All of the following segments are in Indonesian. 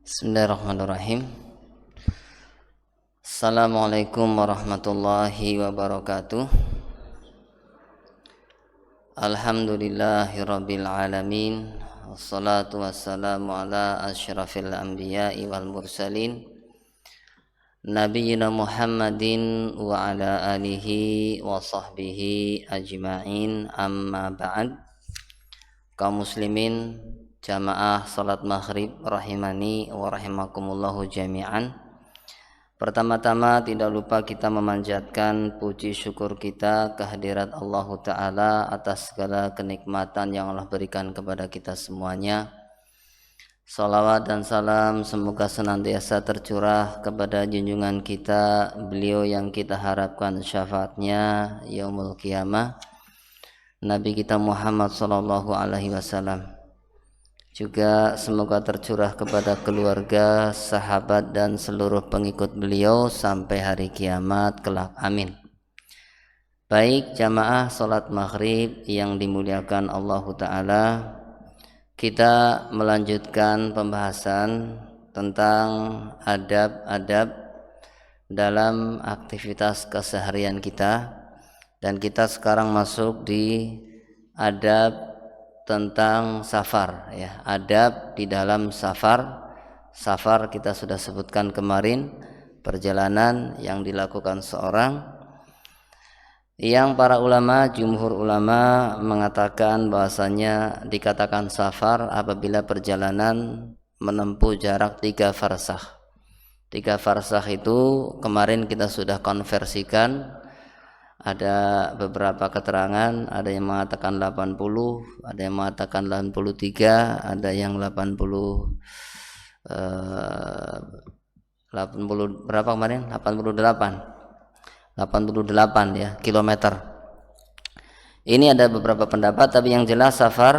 Bismillahirrahmanirrahim. Assalamualaikum warahmatullahi wabarakatuh. Alhamdulillahirabbil alamin. Wassalatu wassalamu ala asyrafil anbiya'i wal mursalin Nabiyyina Muhammadin wa ala alihi wa sahbihi ajma'in, amma ba'd. Kaum muslimin jamaah salat maghrib rahimani wa rahimakumullahu jami'an. Pertama-tama tidak lupa kita memanjatkan puji syukur kita kehadirat Allah Ta'ala atas segala kenikmatan yang Allah berikan kepada kita semuanya. Salawat dan salam semoga senantiasa tercurah kepada junjungan kita, beliau yang kita harapkan syafaatnya yaumul qiyamah, Nabi kita Muhammad sallallahu alaihi wasallam. Juga semoga tercurah kepada keluarga, sahabat dan seluruh pengikut beliau sampai hari kiamat kelak. Amin. Baik jamaah salat maghrib yang dimuliakan Allah Ta'ala, kita melanjutkan pembahasan tentang adab-adab dalam aktivitas keseharian kita, dan kita sekarang masuk di adab tentang safar, ya, adab di dalam safar. Safar kita sudah sebutkan kemarin, perjalanan yang dilakukan seorang, yang para ulama, jumhur ulama mengatakan bahasanya dikatakan safar apabila perjalanan menempuh jarak 3 farsakh. 3 farsakh itu kemarin kita sudah konversikan. Ada beberapa keterangan, ada yang mengatakan 80, ada yang mengatakan 83, ada yang 80 berapa kemarin? 88 ya, kilometer. Ini ada beberapa pendapat, tapi yang jelas safar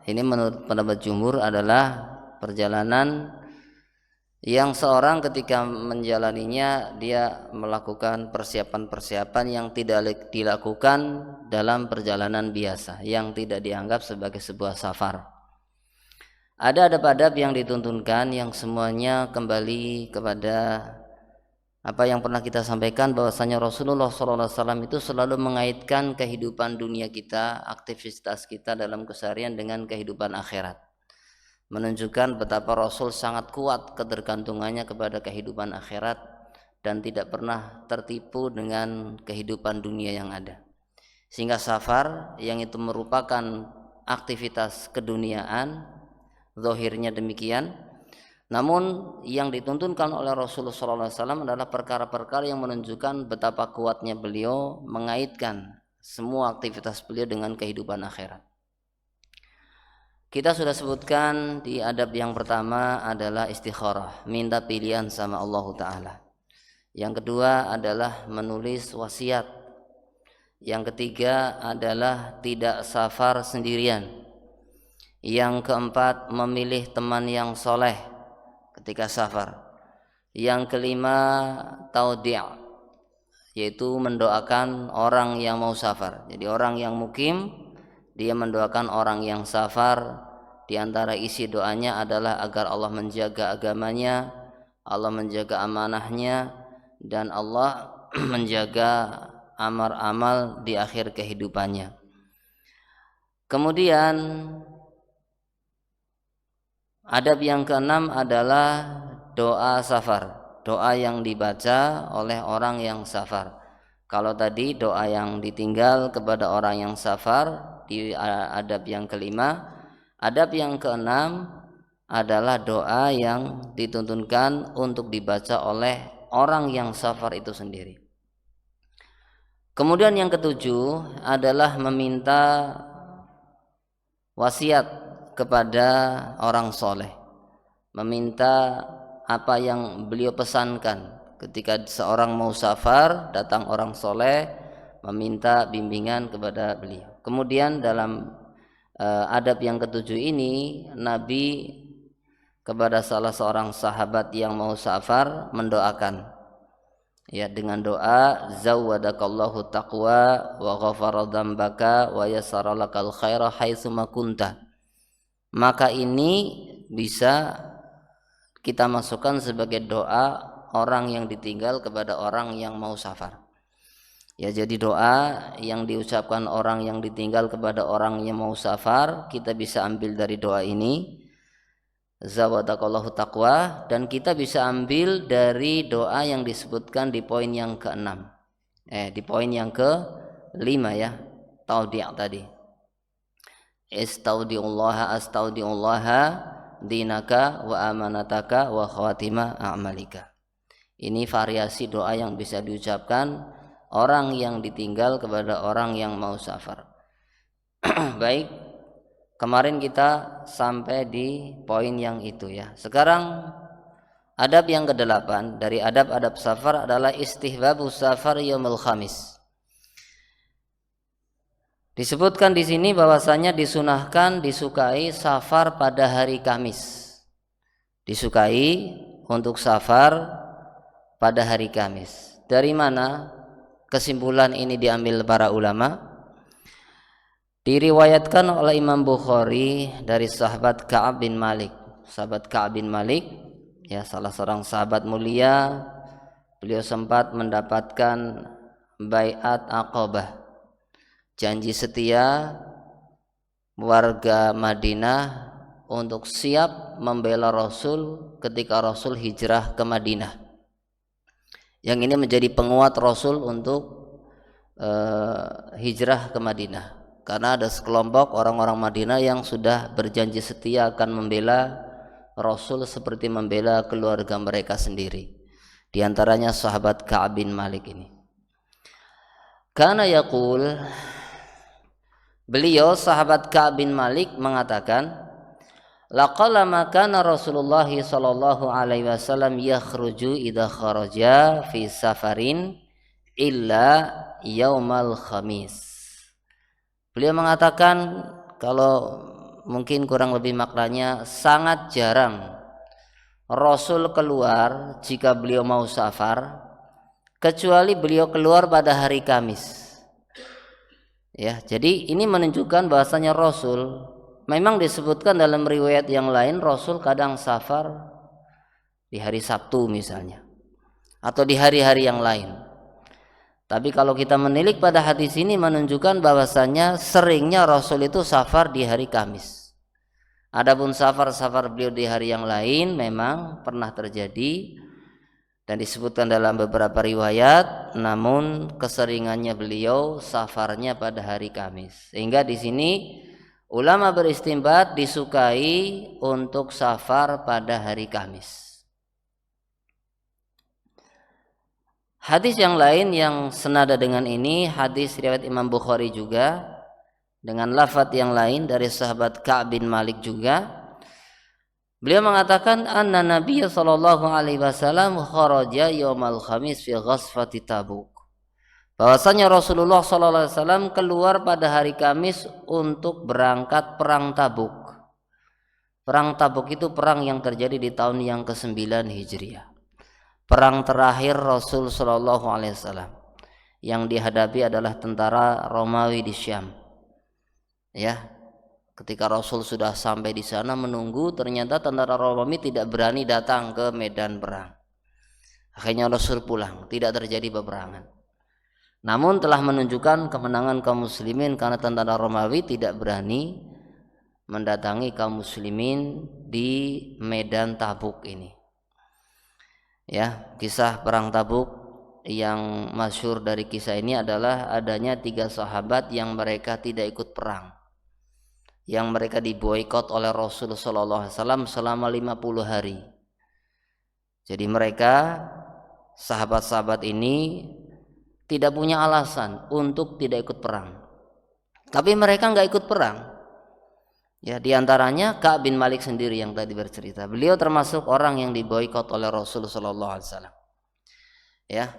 ini menurut pendapat jumhur adalah perjalanan yang seorang ketika menjalaninya dia melakukan persiapan-persiapan yang tidak dilakukan dalam perjalanan biasa, yang tidak dianggap sebagai sebuah safar. Ada adab-adab yang dituntunkan yang semuanya kembali kepada apa yang pernah kita sampaikan, bahwasanya Rasulullah SAW itu selalu mengaitkan kehidupan dunia kita, aktivitas kita dalam keseharian dengan kehidupan akhirat, menunjukkan betapa Rasul sangat kuat ketergantungannya kepada kehidupan akhirat dan tidak pernah tertipu dengan kehidupan dunia yang ada. Sehingga safar yang itu merupakan aktivitas keduniaan, zahirnya demikian, namun yang dituntunkan oleh Rasulullah SAW adalah perkara-perkara yang menunjukkan betapa kuatnya beliau mengaitkan semua aktivitas beliau dengan kehidupan akhirat. Kita sudah sebutkan di adab yang pertama adalah istikharah, minta pilihan sama Allah Ta'ala. Yang kedua adalah menulis wasiat. Yang ketiga adalah tidak safar sendirian. Yang keempat, memilih teman yang soleh ketika safar. Yang kelima, taudi', yaitu mendoakan orang yang mau safar. Jadi orang yang mukim, dia mendoakan orang yang safar. Di antara isi doanya adalah agar Allah menjaga agamanya, Allah menjaga amanahnya, dan Allah menjaga amal-amal di akhir kehidupannya. Kemudian adab yang keenam adalah doa safar, doa yang dibaca oleh orang yang safar. Kalau tadi doa yang ditinggal kepada orang yang safar di adab yang kelima, adab yang keenam adalah doa yang dituntunkan untuk dibaca oleh orang yang safar itu sendiri. Kemudian yang ketujuh adalah meminta wasiat kepada orang soleh, meminta apa yang beliau pesankan. Ketika seorang mau safar, datang orang soleh, meminta bimbingan kepada beliau. Kemudian dalam adab yang ketujuh ini, Nabi kepada salah seorang sahabat yang mau safar mendoakan, ya, dengan doa zawwadakallahu taqwa wa ghafara dzambaka wa yassara lakal khaira haitsu ma kunta. Maka ini bisa kita masukkan sebagai doa orang yang ditinggal kepada orang yang mau safar. Ya, jadi doa yang diucapkan orang yang ditinggal kepada orang yang mau safar, kita bisa ambil dari doa ini, zawadakallahu taqwa, dan kita bisa ambil dari doa yang disebutkan di poin yang ke-6. Di poin yang ke-5 ya, taudi' tadi. Astaudiullaha dinaka wa amanataka wa khawatima a'malika. Ini variasi doa yang bisa diucapkan orang yang ditinggal kepada orang yang mau safar. Baik, kemarin kita sampai di poin yang itu ya. Sekarang adab yang ke-8 dari adab-adab safar adalah istihbabus safar yaumul khamis. Disebutkan di sini bahwasanya disunahkan, disukai safar pada hari Kamis. Disukai untuk safar pada hari Kamis. Dari mana kesimpulan ini diambil para ulama? Diriwayatkan oleh Imam Bukhari dari sahabat Ka'ab bin Malik. Sahabat Ka'ab bin Malik, ya, salah seorang sahabat mulia. Beliau sempat mendapatkan baiat Aqabah, janji setia warga Madinah untuk siap membela Rasul ketika Rasul hijrah ke Madinah. Yang ini menjadi penguat Rasul untuk hijrah ke Madinah, karena ada sekelompok orang-orang Madinah yang sudah berjanji setia akan membela Rasul seperti membela keluarga mereka sendiri. Di antaranya sahabat Ka'ab bin Malik ini. Kana yaqul, beliau sahabat Ka'ab bin Malik mengatakan, laqallama kana Rasulullah sallallahu alaihi wasallam yakhruju idza kharaja fi safarin illa yaumal khamis. Beliau mengatakan, kalau mungkin kurang lebih maknanya, sangat jarang Rasul keluar jika beliau mau safar, kecuali beliau keluar pada hari Kamis. Ya, jadi ini menunjukkan bahwasanya Rasul, memang disebutkan dalam riwayat yang lain Rasul kadang safar di hari Sabtu misalnya, atau di hari-hari yang lain. Tapi kalau kita menilik pada hadis ini menunjukkan bahwasanya seringnya Rasul itu safar di hari Kamis. Adapun safar-safar beliau di hari yang lain memang pernah terjadi dan disebutkan dalam beberapa riwayat, namun keseringannya beliau safarnya pada hari Kamis. Sehingga di sini ulama beristimbat disukai untuk safar pada hari Kamis. Hadis yang lain yang senada dengan ini, hadis riwayat Imam Bukhari juga dengan lafaz yang lain dari sahabat Ka'ab bin Malik juga. Beliau mengatakan, anna Nabiy sallallahu alaihi wasallam kharaja yaumal khamis fi ghazwati Tabuk. Bahwasanya Rasulullah sallallahu alaihi wasallam keluar pada hari Kamis untuk berangkat perang Tabuk. Perang Tabuk itu perang yang terjadi di tahun yang ke-9 Hijriah. Perang terakhir Rasul sallallahu alaihi wasallam. Yang dihadapi adalah tentara Romawi di Syam. Ya, ketika Rasul sudah sampai di sana menunggu, ternyata tentara Romawi tidak berani datang ke medan perang. Akhirnya Rasul pulang, tidak terjadi peperangan. Namun telah menunjukkan kemenangan kaum muslimin karena tentara Romawi tidak berani mendatangi kaum muslimin di medan Tabuk ini. Ya, kisah perang Tabuk yang masyhur dari kisah ini adalah adanya 3 sahabat yang mereka tidak ikut perang, yang mereka diboikot oleh Rasul sallallahu alaihi wasallam selama 50 hari. Jadi mereka, sahabat-sahabat ini, tidak punya alasan untuk tidak ikut perang. Tapi mereka nggak ikut perang. Ya, diantaranya Ka'ab bin Malik sendiri yang tadi bercerita. Beliau termasuk orang yang diboikot oleh Rasul sallallahu alaihi wasallam. Ya.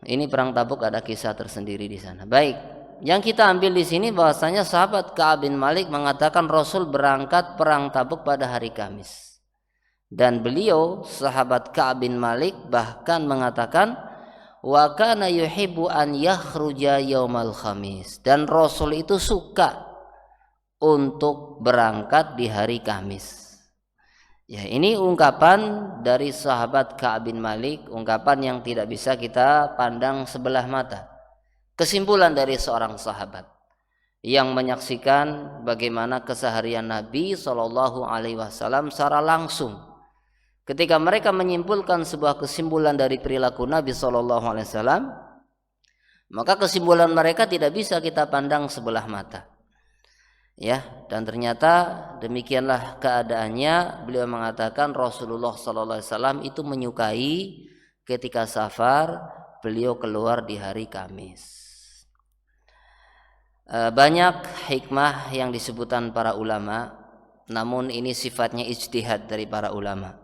Ini perang Tabuk ada kisah tersendiri di sana. Baik. Yang kita ambil di sini bahwasanya sahabat Ka'ab bin Malik mengatakan Rasul berangkat perang Tabuk pada hari Kamis. Dan beliau sahabat Ka'ab bin Malik bahkan mengatakan wa kana yuhibbu an yakhruja yaumal khamis, dan Rasul itu suka untuk berangkat di hari Kamis. Ya, ini ungkapan dari sahabat Ka'ab bin Malik, ungkapan yang tidak bisa kita pandang sebelah mata. Kesimpulan dari seorang sahabat yang menyaksikan bagaimana keseharian Nabi Shallallahu Alaihi Wasallam secara langsung. Ketika mereka menyimpulkan sebuah kesimpulan dari perilaku Nabi Shallallahu Alaihi Wasallam, maka kesimpulan mereka tidak bisa kita pandang sebelah mata. Ya, dan ternyata demikianlah keadaannya. Beliau mengatakan Rasulullah Sallallahu Alaihi Wasallam itu menyukai ketika safar beliau keluar di hari Kamis. Banyak hikmah yang disebutkan para ulama, namun ini sifatnya ijtihad dari para ulama.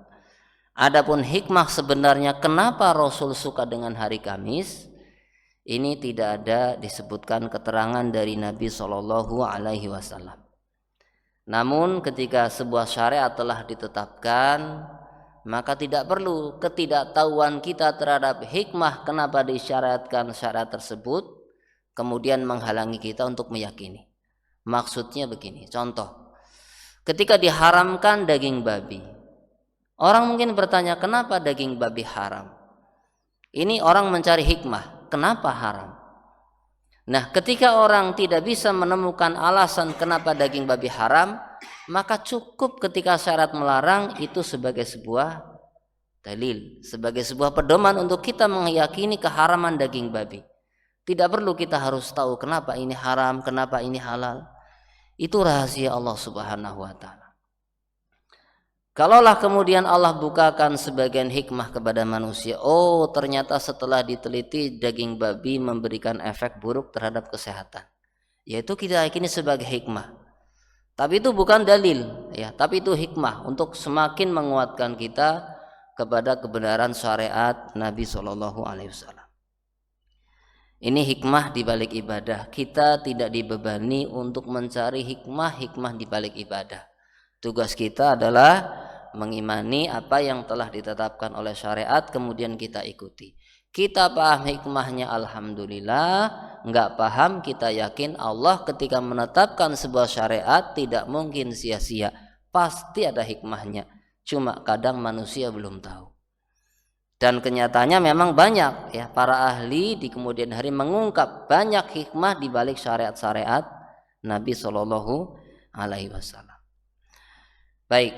Adapun hikmah sebenarnya kenapa Rasul suka dengan hari Kamis, ini tidak ada disebutkan keterangan dari Nabi Shallallahu Alaihi Wasallam. Namun ketika sebuah syariat telah ditetapkan, maka tidak perlu ketidaktahuan kita terhadap hikmah kenapa disyariatkan syariat tersebut kemudian menghalangi kita untuk meyakini. Maksudnya begini, contoh, ketika diharamkan daging babi, orang mungkin bertanya kenapa daging babi haram. Ini orang mencari hikmah. Kenapa haram? Nah, ketika orang tidak bisa menemukan alasan kenapa daging babi haram, maka cukup ketika syarat melarang itu sebagai sebuah dalil, sebagai sebuah pedoman untuk kita meyakini keharaman daging babi. Tidak perlu kita harus tahu kenapa ini haram, kenapa ini halal. Itu rahasia Allah Subhanahu wa Ta'ala. Kalaulah kemudian Allah bukakan sebagian hikmah kepada manusia, oh ternyata setelah diteliti daging babi memberikan efek buruk terhadap kesehatan, yaitu kita yakini sebagai hikmah. Tapi itu bukan dalil, ya, tapi itu hikmah untuk semakin menguatkan kita kepada kebenaran syariat Nabi Shallallahu Alaihi Wasallam. Ini hikmah di balik ibadah. Kita tidak dibebani untuk mencari hikmah di balik ibadah. Tugas kita adalah mengimani apa yang telah ditetapkan oleh syariat, kemudian kita ikuti. Kita paham hikmahnya, alhamdulillah. Enggak paham, kita yakin Allah ketika menetapkan sebuah syariat tidak mungkin sia-sia, pasti ada hikmahnya. Cuma kadang manusia belum tahu. Dan kenyataannya memang banyak, ya, para ahli di kemudian hari mengungkap banyak hikmah di balik syariat-syariat Nabi Shallallahu Alaihi Wasallam. Baik,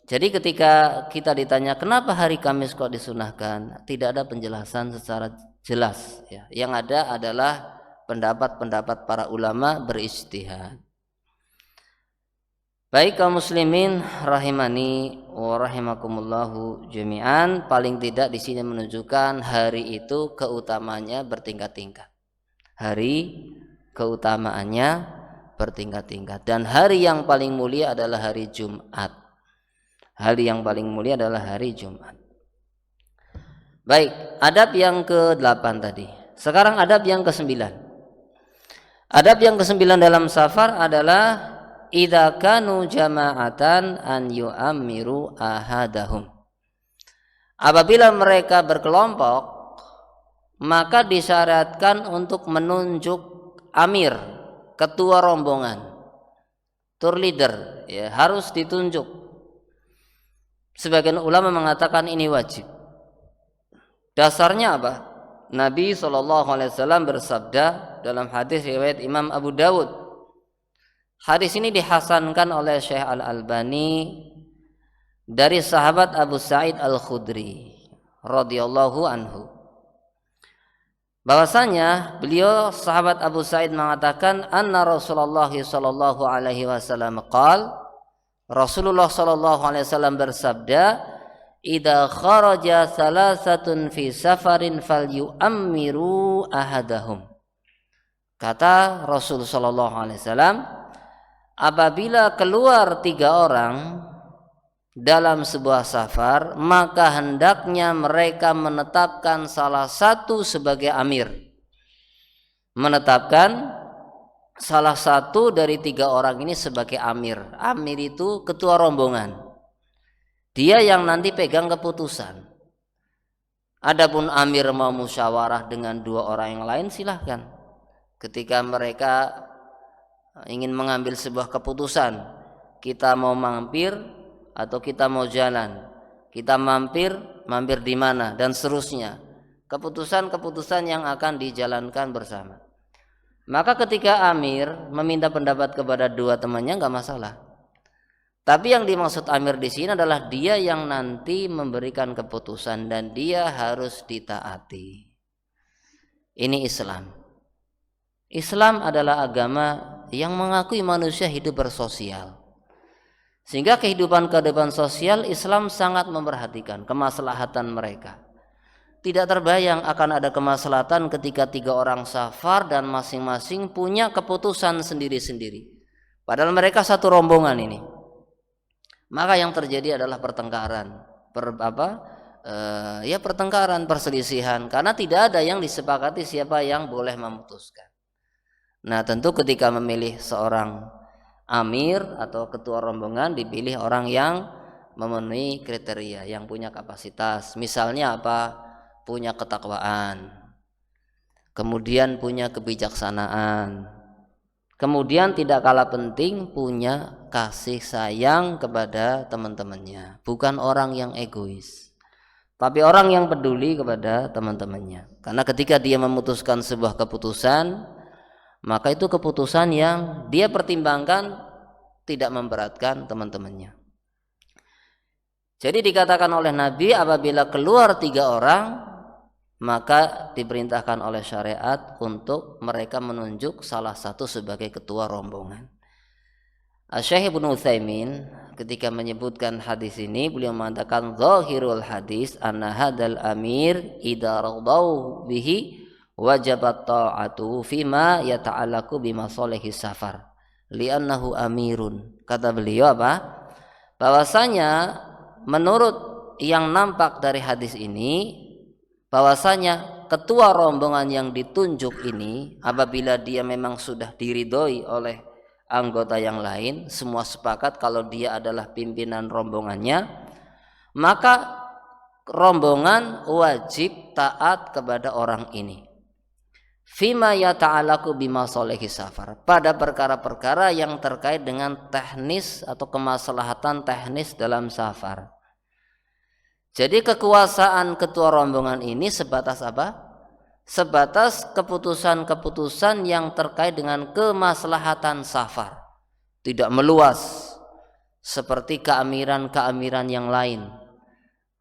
jadi ketika kita ditanya kenapa hari Kamis kok disunahkan, tidak ada penjelasan secara jelas, ya. Yang ada adalah pendapat-pendapat para ulama berijtihad. Baik kaum muslimin rahimani wa rahimakumullahu jami'an, paling tidak di sini menunjukkan hari itu keutamaannya bertingkat-tingkat. Hari keutamaannya bertingkat-tingkat, dan hari yang paling mulia adalah hari Jumat. Hari yang paling mulia adalah hari Jumat. Baik, adab yang ke-8 tadi. Sekarang adab yang ke-9. Adab yang ke-9 dalam safar adalah idza kanu jama'atan an yu'ammiru ahadahum. Apabila mereka berkelompok, maka disyariatkan untuk menunjuk amir, ketua rombongan, tour leader, ya, harus ditunjuk. Sebagian ulama mengatakan ini wajib. Dasarnya apa? Nabi SAW bersabda dalam hadis riwayat Imam Abu Dawud. Hadis ini dihasankan oleh Syekh Al-Albani dari sahabat Abu Sa'id Al-Khudri radhiyallahu anhu. Bahwasanya beliau sahabat Abu Sa'id mengatakan anna Rasulullah sallallahu alaihi wasallam qaal, Rasulullah sallallahu alaihi wasallam bersabda, idza kharaja salasatun fi safarin falyu'ammiru ahadahum. Kata Rasul sallallahu alaihi wasallam, apabila keluar 3 orang dalam sebuah safar, maka hendaknya mereka menetapkan salah satu sebagai amir. Menetapkan salah satu dari 3 orang ini sebagai amir. Amir itu ketua rombongan. Dia yang nanti pegang keputusan. Adapun amir mau musyawarah dengan 2 orang yang lain, silahkan. Ketika mereka ingin mengambil sebuah keputusan, kita mau mampir atau kita mau jalan, kita mampir di mana dan seterusnya. Keputusan-keputusan yang akan dijalankan bersama. Maka ketika amir meminta pendapat kepada dua temannya nggak masalah. Tapi yang dimaksud amir di sini adalah dia yang nanti memberikan keputusan dan dia harus ditaati. Ini Islam. Islam adalah agama yang mengakui manusia hidup bersosial. Sehingga kehidupan sosial Islam sangat memperhatikan kemaslahatan mereka. Tidak terbayang akan ada kemaslahatan ketika 3 orang safar dan masing-masing punya keputusan sendiri-sendiri. Padahal mereka satu rombongan ini. Maka yang terjadi adalah pertengkaran, pertengkaran, perselisihan, karena tidak ada yang disepakati siapa yang boleh memutuskan. Nah, tentu ketika memilih seorang amir atau ketua rombongan dipilih orang yang memenuhi kriteria, yang punya kapasitas. Misalnya apa? Punya ketakwaan, kemudian punya kebijaksanaan, kemudian tidak kalah penting punya kasih sayang kepada teman-temannya. Bukan orang yang egois, tapi orang yang peduli kepada teman-temannya. Karena ketika dia memutuskan sebuah keputusan, maka itu keputusan yang dia pertimbangkan tidak memberatkan teman-temannya. Jadi dikatakan oleh Nabi, apabila keluar 3 orang, maka diperintahkan oleh syariat untuk mereka menunjuk salah satu sebagai ketua rombongan. Syekh Ibnu Utsaimin ketika menyebutkan hadis ini, beliau mengatakan zahirul hadis anna hadzal amir idza radau bihi wajabat ta'atu fima yata'allaqu bimasalihi safar li'annahu amirun. Kata beliau apa? Bahwasanya menurut yang nampak dari hadis ini, bahwasanya ketua rombongan yang ditunjuk ini apabila dia memang sudah diridhoi oleh anggota yang lain, semua sepakat kalau dia adalah pimpinan rombongannya, maka rombongan wajib taat kepada orang ini. Fima yata'alaku bimasalihi safar, pada perkara-perkara yang terkait dengan teknis atau kemaslahatan teknis dalam safar. Jadi kekuasaan ketua rombongan ini sebatas apa? Sebatas keputusan-keputusan yang terkait dengan kemaslahatan safar. Tidak meluas seperti keamiran-keamiran yang lain.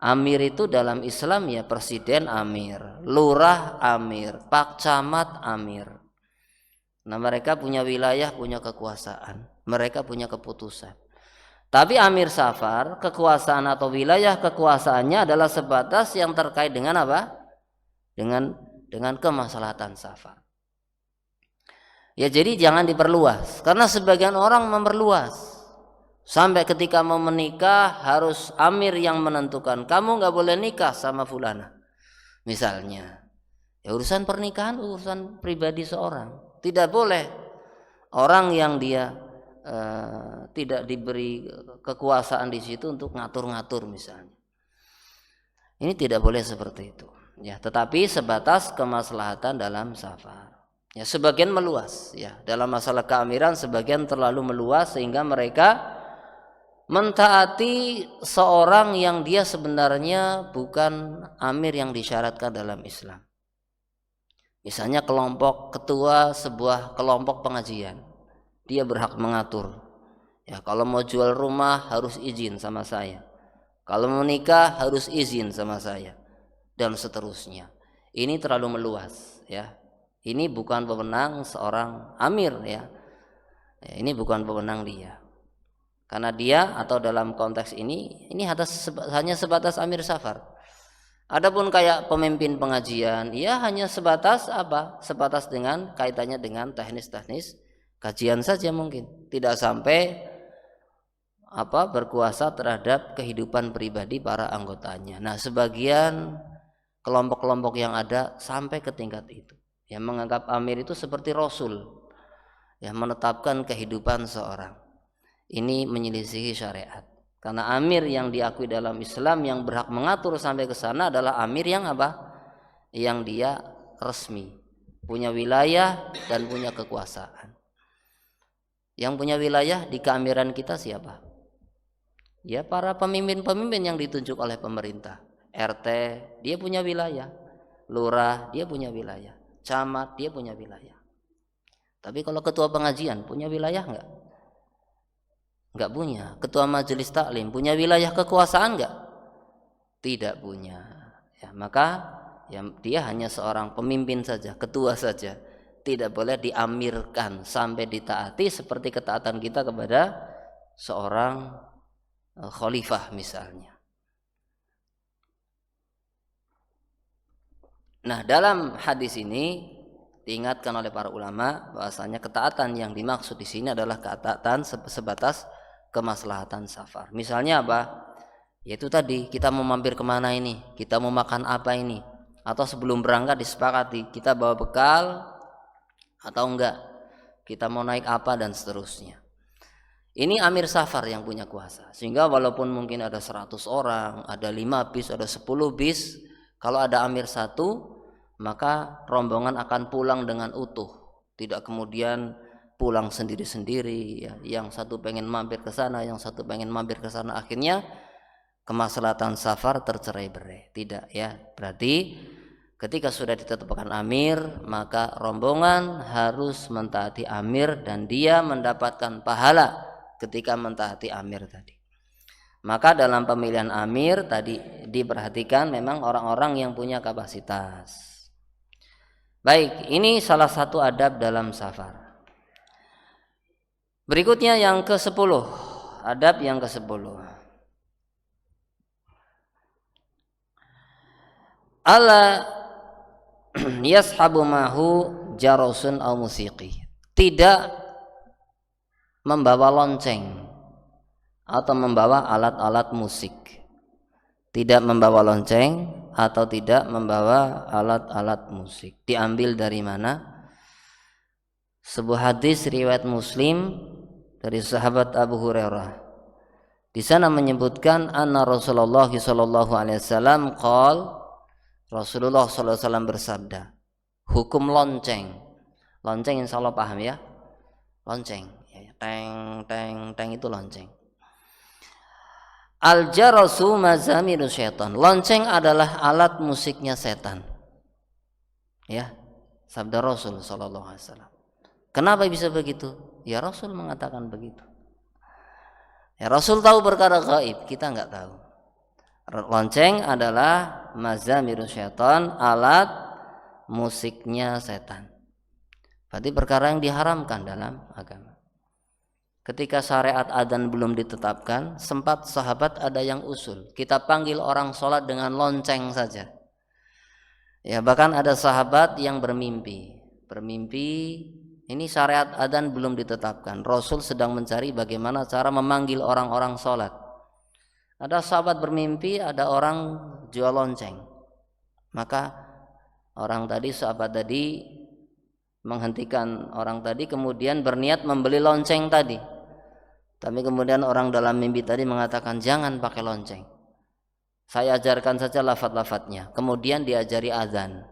Amir itu dalam Islam ya presiden amir, lurah amir, pak camat amir. Nah, mereka punya wilayah, punya kekuasaan, mereka punya keputusan. Tapi amir safar, kekuasaan atau wilayah kekuasaannya adalah sebatas yang terkait dengan apa? Dengan kemaslahatan safar. Ya, jadi jangan diperluas, karena sebagian orang memperluas. Sampai ketika mau menikah harus amir yang menentukan, kamu nggak boleh nikah sama fulana. Misalnya, ya urusan pernikahan urusan pribadi seorang, tidak boleh orang yang dia tidak diberi kekuasaan di situ untuk ngatur-ngatur misalnya. Ini tidak boleh seperti itu. Ya, tetapi sebatas kemaslahatan dalam safar. Ya, sebagian meluas. Ya, dalam masalah keamiran sebagian terlalu meluas sehingga mereka mentaati seorang yang dia sebenarnya bukan amir yang disyaratkan dalam Islam. Misalnya kelompok ketua sebuah kelompok pengajian. Dia berhak mengatur. Ya, kalau mau jual rumah harus izin sama saya. Kalau mau nikah harus izin sama saya. Dan seterusnya. Ini terlalu meluas, ya. Ini bukan wewenang seorang amir, ya. Ini bukan wewenang dia. Karena dia atau dalam konteks ini hanya sebatas amir safar. Adapun kayak pemimpin pengajian, ya hanya sebatas apa? Sebatas dengan kaitannya dengan teknis-teknis kajian saja mungkin, tidak sampai berkuasa terhadap kehidupan pribadi para anggotanya. Nah, sebagian kelompok-kelompok yang ada sampai ke tingkat itu, yang menganggap amir itu seperti rasul, yang menetapkan kehidupan seorang. Ini menyelisihi syariat. Karena amir yang diakui dalam Islam yang berhak mengatur sampai ke sana adalah amir yang apa? Yang dia resmi, punya wilayah dan punya kekuasaan. Yang punya wilayah di keamiran kita siapa? Ya, para pemimpin-pemimpin yang ditunjuk oleh pemerintah. RT dia punya wilayah, lurah dia punya wilayah, camat dia punya wilayah. Tapi kalau ketua pengajian punya wilayah enggak? Enggak punya. Ketua majelis taklim punya wilayah kekuasaan enggak? Tidak punya. Ya, maka ya, dia hanya seorang pemimpin saja, ketua saja. Tidak boleh diamirkan sampai ditaati seperti ketaatan kita kepada seorang khalifah misalnya. Nah, dalam hadis ini diingatkan oleh para ulama bahwasanya ketaatan yang dimaksud di sini adalah ketaatan sebatas kemaslahatan safar. Misalnya apa? Yaitu tadi kita mau mampir kemana ini, kita mau makan apa ini, atau sebelum berangkat disepakati kita bawa bekal atau enggak, kita mau naik apa dan seterusnya. Ini amir safar yang punya kuasa, sehingga walaupun mungkin ada 100 orang, ada 5 bis, ada 10 bis, kalau ada amir satu, maka rombongan akan pulang dengan utuh, tidak kemudian pulang sendiri-sendiri ya. Yang satu pengen mampir ke sana, yang satu pengen mampir ke sana, akhirnya kemaslahatan safar tercerai-berai. Tidak ya. Berarti ketika sudah ditetapkan amir, maka rombongan harus mentaati amir dan dia mendapatkan pahala ketika mentaati amir tadi. Maka dalam pemilihan amir tadi diperhatikan memang orang-orang yang punya kapasitas. Baik, ini salah satu adab dalam safar. Berikutnya yang ke-10, adab yang ke-10. Alla yashabu mahu jarosun au musiqi. Tidak membawa lonceng atau membawa alat-alat musik. Tidak membawa lonceng atau tidak membawa alat-alat musik. Diambil dari mana? Sebuah hadis riwayat Muslim dari sahabat Abu Hurairah. Di sana menyebutkan anna Rasulullah sallallahu alaihi wasallam qol, Rasulullah sallallahu alaihi wasallam bersabda, hukum lonceng. Lonceng insyaallah paham ya? Lonceng, teng teng teng itu lonceng. Al-jarasu mazamiru syaitan. Lonceng adalah alat musiknya setan. Ya, sabda Rasul sallallahu alaihi wasallam. Kenapa bisa begitu? Ya Rasul mengatakan begitu. Ya Rasul tahu perkara gaib, kita enggak tahu. Lonceng adalah mazamiru syaitan, alat musiknya setan. Berarti perkara yang diharamkan dalam agama. Ketika syariat adzan belum ditetapkan, sempat sahabat ada yang usul, kita panggil orang sholat dengan lonceng saja. Ya, bahkan ada sahabat yang bermimpi, ini syariat adzan belum ditetapkan. Rasul sedang mencari bagaimana cara memanggil orang-orang sholat. Ada sahabat bermimpi, ada orang jual lonceng. Maka sahabat tadi menghentikan orang tadi, kemudian berniat membeli lonceng tadi. Tapi kemudian orang dalam mimpi tadi mengatakan jangan pakai lonceng. Saya ajarkan saja lafaz-lafaznya. Kemudian diajari azan,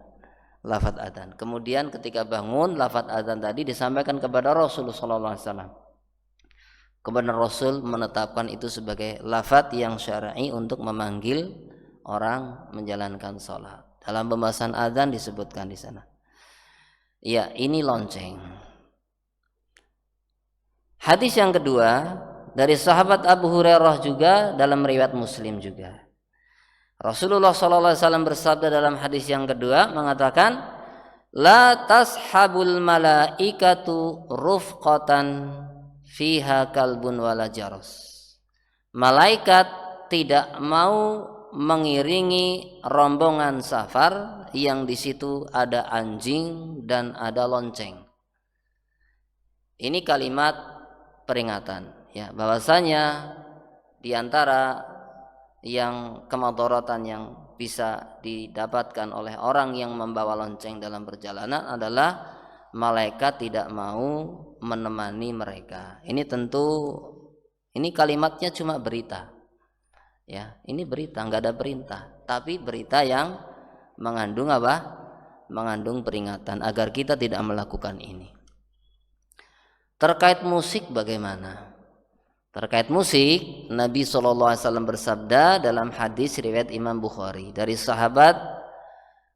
lafaz azan. Kemudian ketika bangun, lafaz azan tadi disampaikan kepada Rasulullah SAW. Kemudian Rasul menetapkan itu sebagai lafaz yang syar'i untuk memanggil orang menjalankan sholat. Dalam pembahasan azan disebutkan di sana. Ya, ini lonceng. Hadis yang kedua dari sahabat Abu Hurairah juga dalam riwayat Muslim juga. Rasulullah SAW bersabda dalam hadis yang kedua mengatakan, la tashabul malaikatu rufqatan fiha kalbun wala jaros. Malaikat tidak mau mengiringi rombongan safar yang di situ ada anjing dan ada lonceng. Ini kalimat peringatan ya, bahwasanya di antara yang kemadharatan yang bisa didapatkan oleh orang yang membawa lonceng dalam perjalanan adalah malaikat tidak mau menemani mereka. Ini tentu ini kalimatnya cuma berita. Ya, ini berita, enggak ada perintah, tapi berita yang mengandung apa? Mengandung peringatan agar kita tidak melakukan ini. Terkait musik bagaimana? Terkait musik, Nabi SAW bersabda dalam hadis riwayat Imam Bukhari dari sahabat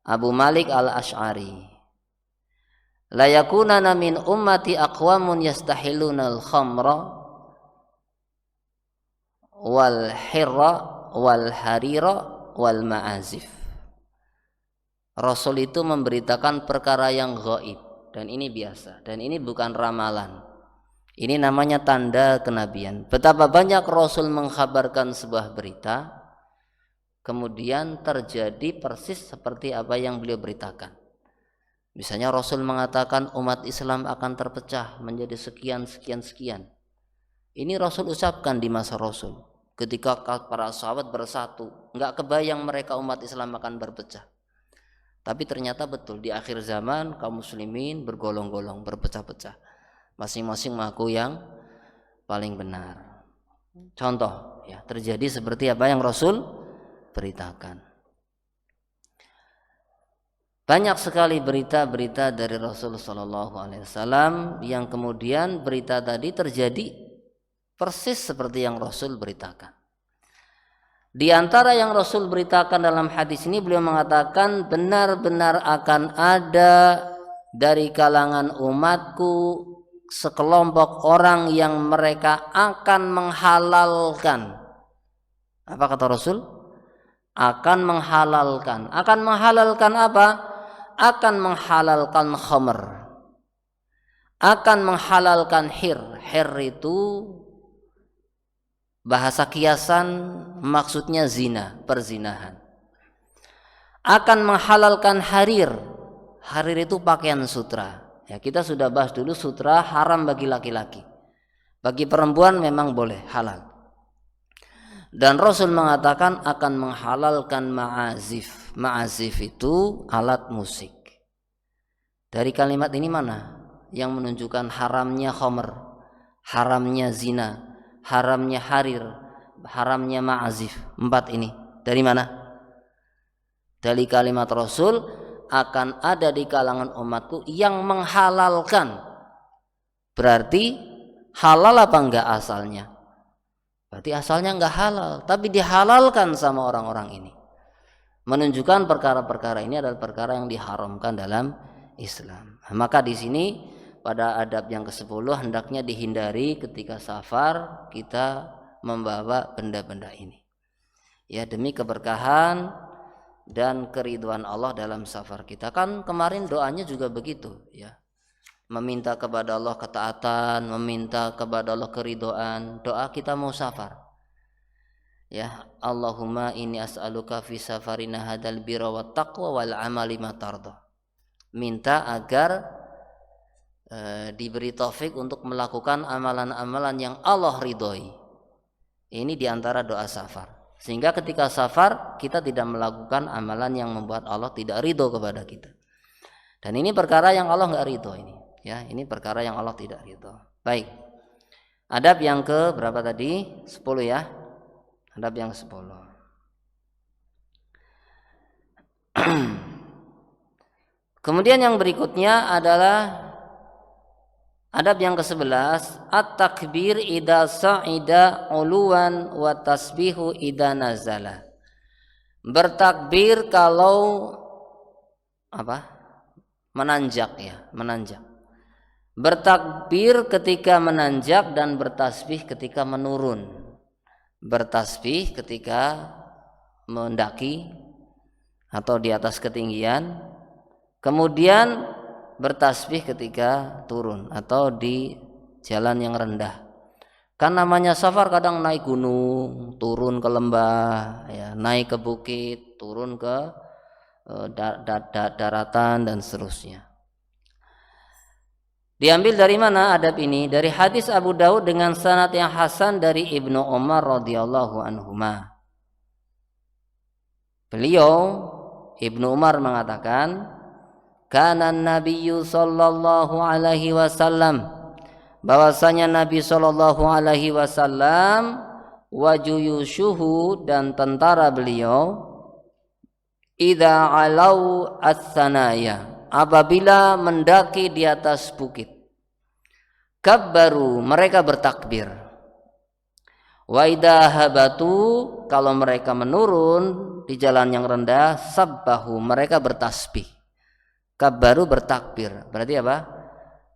Abu Malik al-Ash'ari, la yakunana min ummati aqwamun yastahiluna al-khamra wal hirra wal harira wal ma'azif. Rasul itu memberitakan perkara yang gaib, dan ini biasa, dan ini bukan ramalan. Ini namanya tanda kenabian. Betapa banyak Rasul mengkhabarkan sebuah berita, kemudian terjadi persis seperti apa yang beliau beritakan. Misalnya Rasul mengatakan umat Islam akan terpecah menjadi sekian. Ini Rasul ucapkan di masa Rasul. Ketika para sahabat bersatu, nggak kebayang mereka umat Islam akan berpecah. Tapi ternyata betul, di akhir zaman kaum muslimin bergolong-golong, berpecah-pecah. Masing-masing mengaku yang paling benar. Contoh, ya, terjadi seperti apa yang Rasul beritakan. Banyak sekali berita-berita dari Rasul SAW yang kemudian berita tadi terjadi persis seperti yang Rasul beritakan. Di antara yang Rasul beritakan dalam hadis ini, beliau mengatakan benar-benar akan ada dari kalangan umatku sekelompok orang yang mereka akan menghalalkan. Apa kata Rasul? Akan menghalalkan. Akan menghalalkan apa? Akan menghalalkan khamr. Akan menghalalkan hir. Hir itu bahasa kiasan, maksudnya zina, perzinahan. Akan menghalalkan harir. Harir itu pakaian sutra. Ya, kita sudah bahas dulu, sutra haram bagi laki-laki. Bagi perempuan memang boleh, halal. Dan Rasul mengatakan akan menghalalkan ma'azif. Ma'azif itu alat musik. Dari kalimat ini mana yang menunjukkan haramnya khamr, haramnya zina, haramnya harir, haramnya ma'azif? 4 ini dari mana? Dari kalimat Rasul, akan ada di kalangan umatku yang menghalalkan. Berarti halal apa enggak asalnya? Berarti asalnya enggak halal, tapi dihalalkan sama orang-orang ini. Menunjukkan perkara-perkara ini adalah perkara yang diharamkan dalam Islam. Maka di sini pada adab yang ke-10 hendaknya dihindari ketika safar kita membawa benda-benda ini. Ya, demi keberkahan dan keriduan Allah dalam safar kita. Kan kemarin doanya juga begitu, ya. Meminta kepada Allah ketaatan, meminta kepada Allah keriduan. Doa kita mau safar. Ya, Allahumma inni as'aluka fi safarina hadal birra wat taqwa wal amali ma tarda. Minta agar diberi taufik untuk melakukan amalan-amalan yang Allah ridhoi. Ini diantara doa safar. Sehingga ketika safar kita tidak melakukan amalan yang membuat Allah tidak ridho kepada kita. Dan ini perkara yang Allah nggak ridho ini. Ya, ini perkara yang Allah tidak ridho. Baik. Adab yang ke berapa tadi? 10 ya. Adab yang 10. Kemudian yang berikutnya adalah adab yang ke-11, at-takbir idza sa'ida uluwan wa tasbihu idza nazala. Bertakbir kalau apa? Menanjak, ya, menanjak. Bertakbir ketika menanjak dan bertasbih ketika menurun. Bertasbih ketika mendaki atau di atas ketinggian, kemudian bertasbih ketika turun atau di jalan yang rendah. Kan namanya safar, kadang naik gunung, turun ke lembah, ya, naik ke bukit, turun ke daratan dan seterusnya. Diambil dari mana adab ini? Dari hadis Abu Daud dengan sanad yang hasan dari Ibnu Umar radhiyallahu anhuma. Beliau Ibnu Umar mengatakan, kana Nabiyyu sallallahu alaihi wasallam, bahwasanya Nabi sallallahu alaihi wasallam, wa juyushuhu, dan tentara beliau, idza alau as-sanaya, apabila mendaki di atas bukit, kabbaru, mereka bertakbir. Wa idza habatu, kalau mereka menurun di jalan yang rendah, sabbahu, mereka bertasbih. Kabbaru, bertakbir. Berarti apa?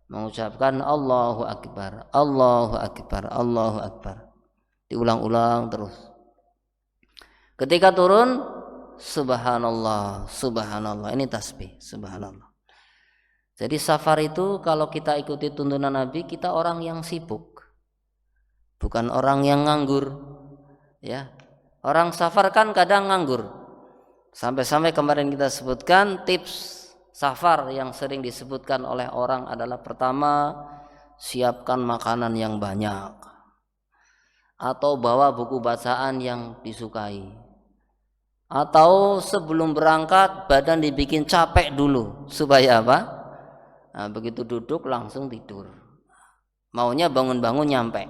Mengucapkan Allahu Akbar, Allahu Akbar, Allahu Akbar. Diulang-ulang terus. Ketika turun, subhanallah, subhanallah. Ini tasbih, subhanallah. Jadi safar itu kalau kita ikuti tuntunan Nabi, kita orang yang sibuk. Bukan orang yang nganggur, ya. Orang safar kan kadang nganggur. Sampai-sampai kemarin kita sebutkan tips safar yang sering disebutkan oleh orang adalah pertama, siapkan makanan yang banyak, atau bawa buku bacaan yang disukai, atau sebelum berangkat badan dibikin capek dulu supaya apa? Nah, begitu duduk langsung tidur. Maunya bangun-bangun nyampe.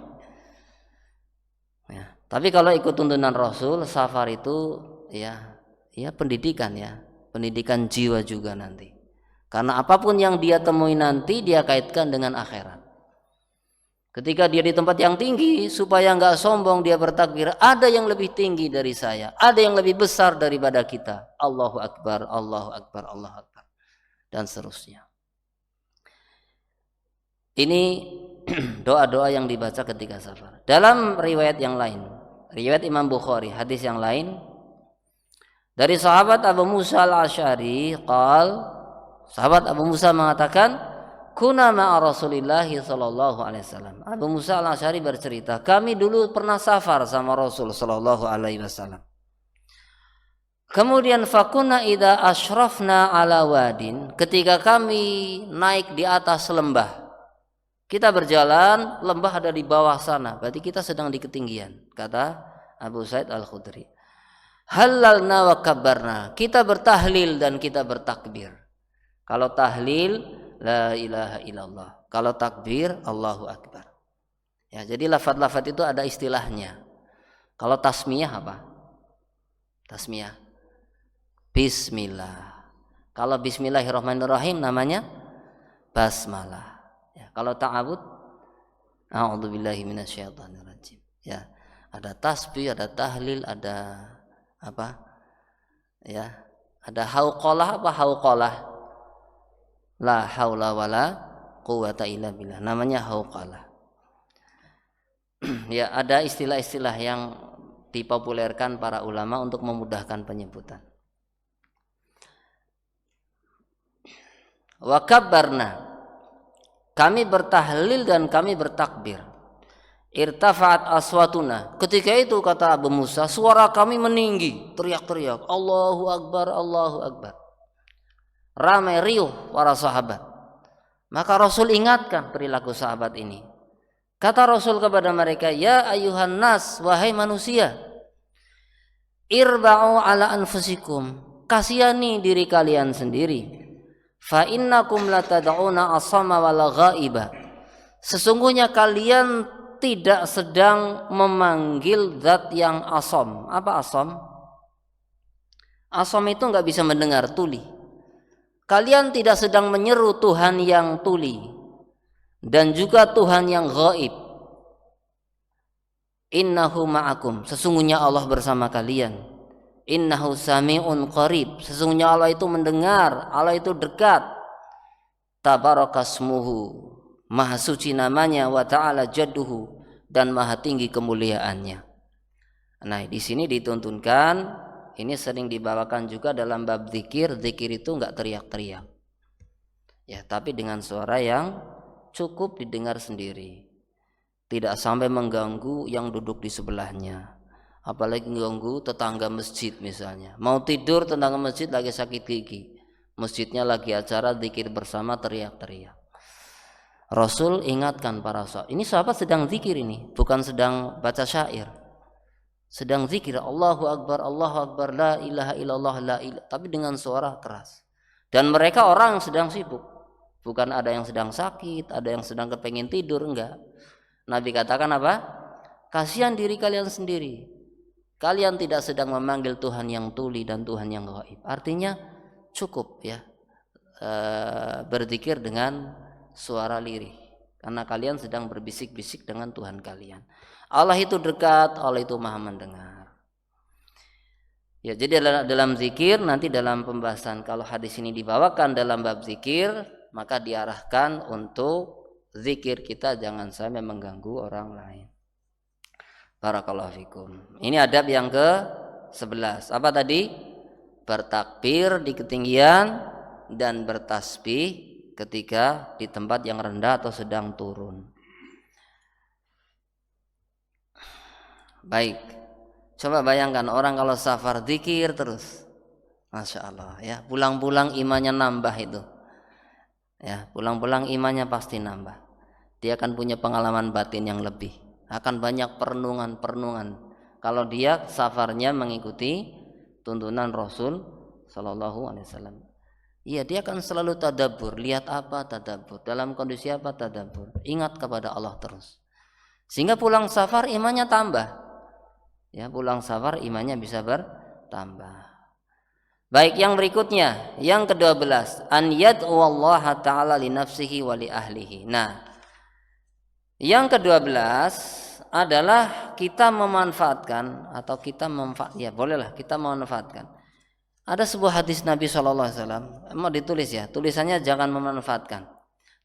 Ya, tapi kalau ikut tuntunan Rasul, safar itu ya pendidikan, ya, pendidikan jiwa juga nanti. Karena apapun yang dia temui nanti dia kaitkan dengan akhirat. Ketika dia di tempat yang tinggi, supaya nggak sombong dia bertakbir, ada yang lebih tinggi dari saya, ada yang lebih besar daripada kita. Allahu Akbar, Allahu Akbar, Allahu Akbar, dan seterusnya. Ini doa-doa yang dibaca ketika safar. Dalam riwayat yang lain, riwayat Imam Bukhari, hadis yang lain dari sahabat Abu Musa al-Asy'ari, sahabat Abu Musa mengatakan, kuna ma'a Rasulillah sallallahu alaihi wasallam. Abu Musa al-Asy'ari bercerita, kami dulu pernah safar sama Rasul sallallahu alaihi wasallam. Kemudian fakuna idza asyrafna ala wadin, ketika kami naik di atas lembah. Kita berjalan, lembah ada di bawah sana, berarti kita sedang di ketinggian, kata Abu Sa'id Al-Khudri. Halalna wa kabbarna, kita bertahlil dan kita bertakbir. Kalau tahlil, la ilaha illallah. Kalau takbir, Allahu Akbar. Ya, jadi lafaz-lafaz itu ada istilahnya. Kalau tasmiyah apa? Tasmiyah, Bismillah. Kalau Bismillahirrahmanirrahim namanya basmalah. Ya, kalau ta'awud, a'udzubillahi minasyaitonirrajim. Ya, ada tasbih, ada tahlil, ada apa? Ya, ada hauqalah, apa hauqalah? La haula wala quwata illa billah. Namanya hauqalah. Ya, ada istilah-istilah yang dipopulerkan para ulama untuk memudahkan penyebutan. Wa kabbarna, kami bertahlil dan kami bertakbir. Irtafa'at aswatuna, ketika itu kata Abu Musa, suara kami meninggi, teriak-teriak, Allahu Akbar, Allahu Akbar. Ramai riuh para sahabat. Maka Rasul ingatkan perilaku sahabat ini. Kata Rasul kepada mereka, ya ayuhan nas, wahai manusia, irba'u ala anfusikum, kasihani diri kalian sendiri. Fa innakum latad'una asama wal ghaiba, sesungguhnya kalian tidak sedang memanggil zat yang asom. Apa asom? Asom itu nggak bisa mendengar, tuli. Kalian tidak sedang menyeru Tuhan yang tuli dan juga Tuhan yang ghaib. Innahu ma'akum, sesungguhnya Allah bersama kalian. Innahu sami'un qarib, sesungguhnya Allah itu mendengar, Allah itu dekat. Tabarakasmuhu, maha suci namanya, wa ta'ala jadduhu, dan maha tinggi kemuliaannya. Nah, di sini dituntunkan, ini sering dibawakan juga dalam bab zikir. Zikir itu enggak teriak-teriak, ya, tapi dengan suara yang cukup didengar sendiri, tidak sampai mengganggu yang duduk di sebelahnya. Apalagi mengganggu tetangga masjid misalnya. Mau tidur tetangga masjid lagi sakit gigi, masjidnya lagi acara zikir bersama, teriak-teriak. Rasul ingatkan para sahabat. Ini sahabat sedang zikir, ini bukan sedang baca syair. Sedang zikir, Allahu Akbar, Allahu Akbar, la ilaha illallah, la ilaha, tapi dengan suara keras. Dan mereka orang yang sedang sibuk. Bukan ada yang sedang sakit, ada yang sedang kepengen tidur, enggak. Nabi katakan apa? Kasihan diri kalian sendiri. Kalian tidak sedang memanggil Tuhan yang tuli dan Tuhan yang gaib. Artinya cukup, ya, berzikir dengan suara lirih. karena kalian sedang berbisik-bisik dengan Tuhan kalian. Allah itu dekat, Allah itu Maha mendengar. Ya, jadi dalam zikir nanti dalam pembahasan kalau hadis ini dibawakan dalam bab zikir, maka diarahkan untuk zikir kita jangan sampai mengganggu orang lain. Barakallahu fikum. Ini adab yang ke-11. Apa tadi? Bertakbir di ketinggian dan bertasbih ketika di tempat yang rendah atau sedang turun. Baik, coba bayangkan orang kalau safar zikir terus, masya Allah ya, pulang-pulang imannya nambah itu, ya pulang-pulang imannya pasti nambah. Dia akan punya pengalaman batin yang lebih, akan banyak perenungan kalau dia safarnya mengikuti tuntunan Rasul Sallallahu Alaihi Wasallam. Iya, dia akan selalu tadabbur, lihat apa tadabbur, dalam kondisi apa tadabbur, ingat kepada Allah terus. Sehingga pulang safar imannya tambah. Ya, pulang safar imannya bisa bertambah. Baik, yang berikutnya, yang ke-12, an yad'u Allah taala li nafsihi wa li ahlihi. Nah, yang ke-12 adalah kita memanfaatkan atau kita ya bolehlah kita memanfaatkan. Ada sebuah hadis Nabi SAW, mau ditulis ya, tulisannya jangan memanfaatkan.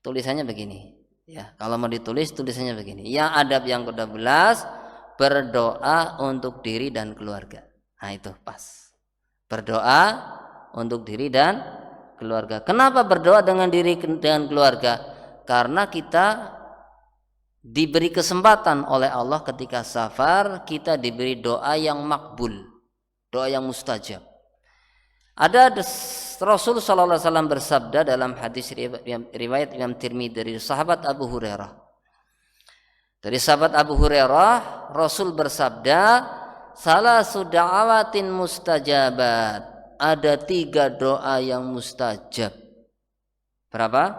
Tulisannya begini, ya. Kalau mau ditulis, tulisannya begini. Yang adab yang ke-12, berdoa untuk diri dan keluarga. Nah itu pas. Berdoa untuk diri dan keluarga. Kenapa berdoa dengan diri dan keluarga? Karena kita diberi kesempatan oleh Allah ketika safar, kita diberi doa yang makbul, doa yang mustajab. Ada Rasul sallallahu alaihi wasallam bersabda dalam hadis riwayat Imam Tirmidzi dari sahabat Abu Hurairah. Dari sahabat Abu Hurairah, Rasul bersabda, salasu da'awatin mustajabat. Ada 3 doa yang mustajab. Berapa?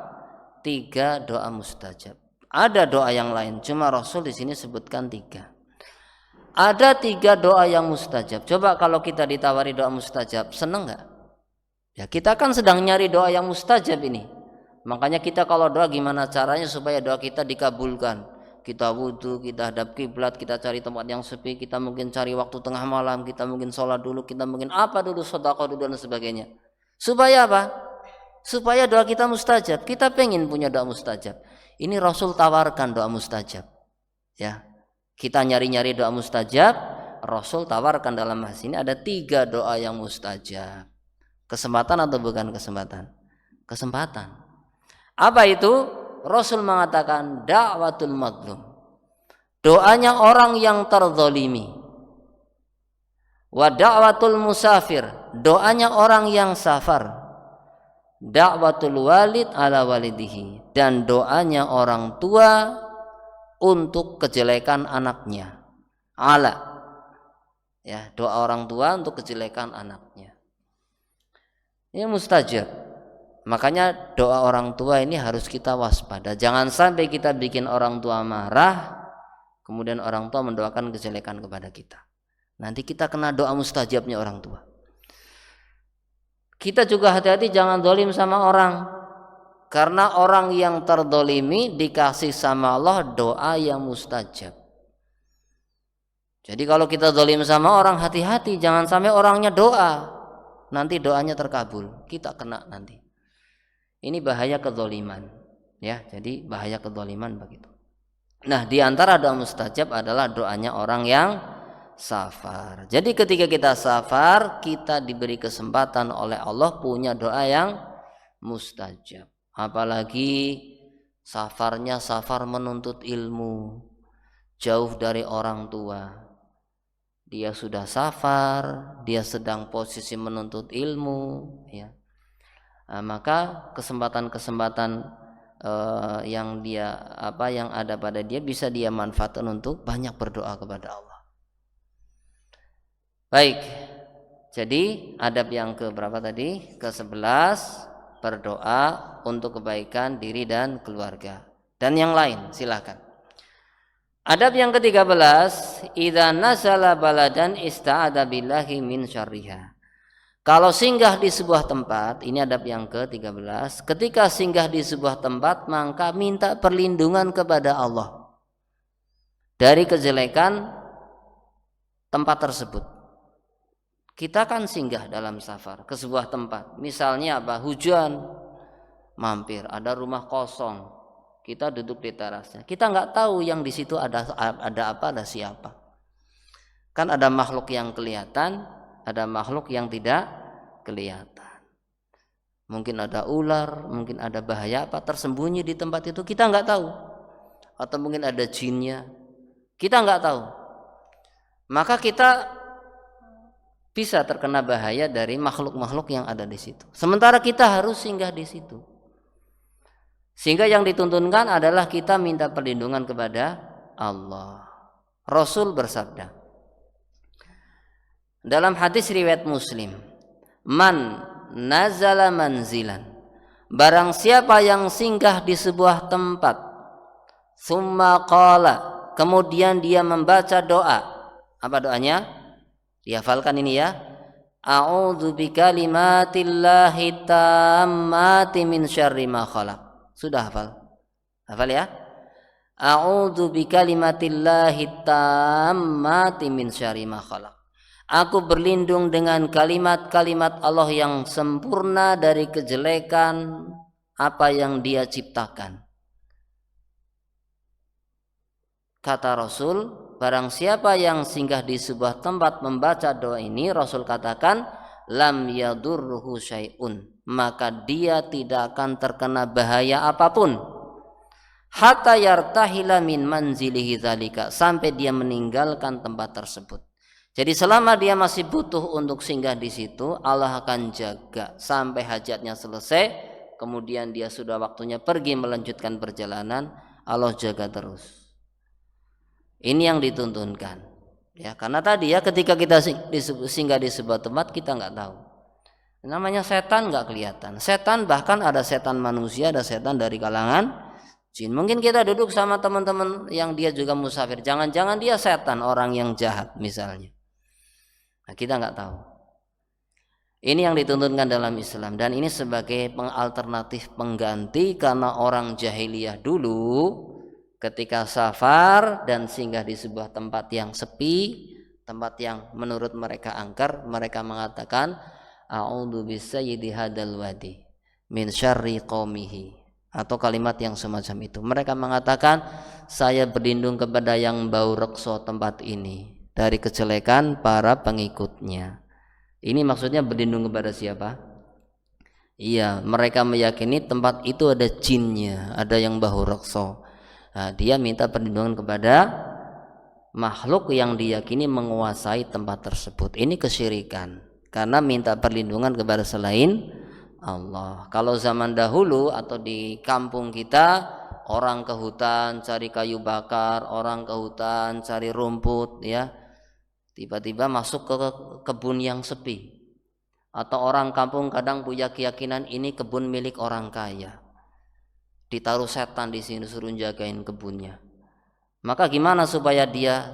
3 doa mustajab. Ada doa yang lain, cuma Rasul di sini sebutkan 3. Ada 3 doa yang mustajab. Coba kalau kita ditawari doa mustajab, seneng nggak? Ya, kita kan sedang nyari doa yang mustajab ini. Makanya kita kalau doa gimana caranya supaya doa kita dikabulkan? Kita wudhu, kita hadap kiblat, kita cari tempat yang sepi, kita mungkin cari waktu tengah malam, kita mungkin sholat dulu, kita mungkin apa dulu, sedekah dulu dan sebagainya. Supaya apa? Supaya doa kita mustajab. Kita pengen punya doa mustajab. Ini Rasul tawarkan doa mustajab. Ya, kita nyari-nyari doa mustajab, Rasul tawarkan dalam hadis ini ada 3 doa yang mustajab. Kesempatan atau bukan kesempatan? Kesempatan. Apa itu? Rasul mengatakan da'watul mazlum. Doanya orang yang terzalimi. Wa da'watul musafir. Doanya orang yang safar. Da'watul walid ala walidihi. Dan doanya orang tua untuk kejelekan anaknya. Ala. Ya, doa orang tua untuk kejelekan anaknya. Ini mustajab. Makanya doa orang tua ini harus kita waspada. Jangan sampai kita bikin orang tua marah, kemudian orang tua mendoakan kejelekan kepada kita. Nanti kita kena doa mustajabnya orang tua. Kita juga hati-hati jangan zalim sama orang. Karena orang yang terdolimi dikasih sama Allah doa yang mustajab. Jadi kalau kita zalim sama orang, hati-hati jangan sampai orangnya doa. Nanti doanya terkabul, kita kena nanti. Ini bahaya kezaliman, ya. Jadi bahaya kezaliman begitu. Nah, di antara doa mustajab adalah doanya orang yang safar. Jadi ketika kita safar, kita diberi kesempatan oleh Allah punya doa yang mustajab. Apalagi safarnya safar menuntut ilmu, jauh dari orang tua. Dia sudah safar, dia sedang posisi menuntut ilmu, ya. Maka kesempatan-kesempatan yang ada pada dia bisa dia manfaatkan untuk banyak berdoa kepada Allah. Baik. Jadi adab yang keberapa tadi? Ke-11, berdoa untuk kebaikan diri dan keluarga. Dan yang lain, silakan. Adab yang ke-13, idza nazala baladan ista'adza billahi min syarriha. Kalau singgah di sebuah tempat, ini adab yang ke-13, ketika singgah di sebuah tempat maka minta perlindungan kepada Allah dari kejelekan tempat tersebut. Kita kan singgah dalam safar ke sebuah tempat, misalnya apa? Hujan, mampir, ada rumah kosong, kita duduk di terasnya. Kita nggak tahu yang di situ ada apa, ada siapa. Kan ada makhluk yang kelihatan, ada makhluk yang tidak kelihatan. Mungkin ada ular, mungkin ada bahaya apa tersembunyi di tempat itu, kita nggak tahu. Atau mungkin ada jinnya, kita nggak tahu. Maka kita bisa terkena bahaya dari makhluk-makhluk yang ada di situ. Sementara kita harus singgah di situ. Sehingga yang dituntunkan adalah kita minta perlindungan kepada Allah. Rasul bersabda dalam hadis riwayat Muslim, "Man nazala manzilan." Barang siapa yang singgah di sebuah tempat, summa qala, kemudian dia membaca doa. Apa doanya? Dihafalkan ini ya. A'udzu bikalimatillahi tammati min syarri ma khalaq. Sudah hafal? Hafal ya? A'udzu bikalimatillahi tammati min syarri ma khalaq. Aku berlindung dengan kalimat-kalimat Allah yang sempurna dari kejelekan apa yang Dia ciptakan. Kata Rasul, barang siapa yang singgah di sebuah tempat membaca doa ini, Rasul katakan, lam yadurruhu syai'un, maka dia tidak akan terkena bahaya apapun. Hatta yartahila min manzilihi dzalika, sampai dia meninggalkan tempat tersebut. Jadi selama dia masih butuh untuk singgah di situ, Allah akan jaga sampai hajatnya selesai, kemudian dia sudah waktunya pergi melanjutkan perjalanan, Allah jaga terus. Ini yang dituntunkan, ya, karena tadi ya ketika kita singgah di sebuah tempat kita nggak tahu. Namanya setan nggak kelihatan. Setan bahkan ada setan manusia, ada setan dari kalangan jin. Mungkin kita duduk sama teman-teman yang dia juga musafir, jangan-jangan dia setan, orang yang jahat misalnya. Nah, kita nggak tahu. Ini yang dituntunkan dalam Islam, dan ini sebagai pengalternatif pengganti karena orang jahiliyah dulu ketika safar dan singgah di sebuah tempat yang sepi, tempat yang menurut mereka angker, mereka mengatakan a'udzu bisayyidi hadzal wadi min syarri qaumihi, atau kalimat yang semacam itu. Mereka mengatakan, saya berlindung kepada yang bau rekso tempat ini dari kejelekan para pengikutnya. Ini maksudnya berlindung kepada siapa? Iya, mereka meyakini tempat itu ada jinnya, ada yang bau rekso. Nah, dia minta perlindungan kepada makhluk yang diyakini menguasai tempat tersebut. Ini kesyirikan karena minta perlindungan kepada selain Allah. Kalau zaman dahulu atau di kampung kita, orang ke hutan cari kayu bakar, orang ke hutan cari rumput, ya, tiba-tiba masuk ke kebun yang sepi. Atau orang kampung kadang punya keyakinan ini kebun milik orang kaya, ditaruh setan di sini suruh jagain kebunnya. Maka gimana supaya dia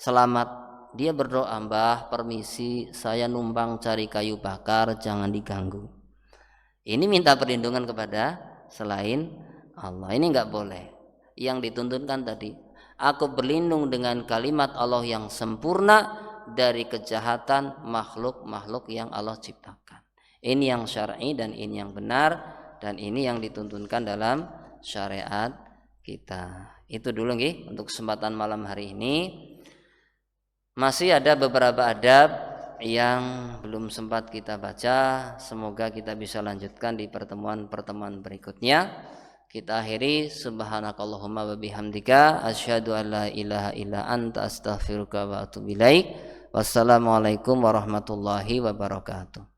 selamat? Dia berdoa, Mbah permisi saya numpang cari kayu bakar, jangan diganggu. Ini minta perlindungan kepada selain Allah. Ini enggak boleh. Yang dituntunkan tadi, aku berlindung dengan kalimat Allah yang sempurna dari kejahatan makhluk-makhluk yang Allah ciptakan. Ini yang syar'i dan ini yang benar. Dan ini yang dituntunkan dalam syariat kita. Itu dulu nggih untuk kesempatan malam hari ini. Masih ada beberapa adab yang belum sempat kita baca. Semoga kita bisa lanjutkan di pertemuan-pertemuan berikutnya. Kita akhiri, subhanakallahumma wa bihamdika asyhadu an la ilaha illa anta astaghfiruka wa atubu ilaik. Wassalamualaikum warahmatullahi wabarakatuh.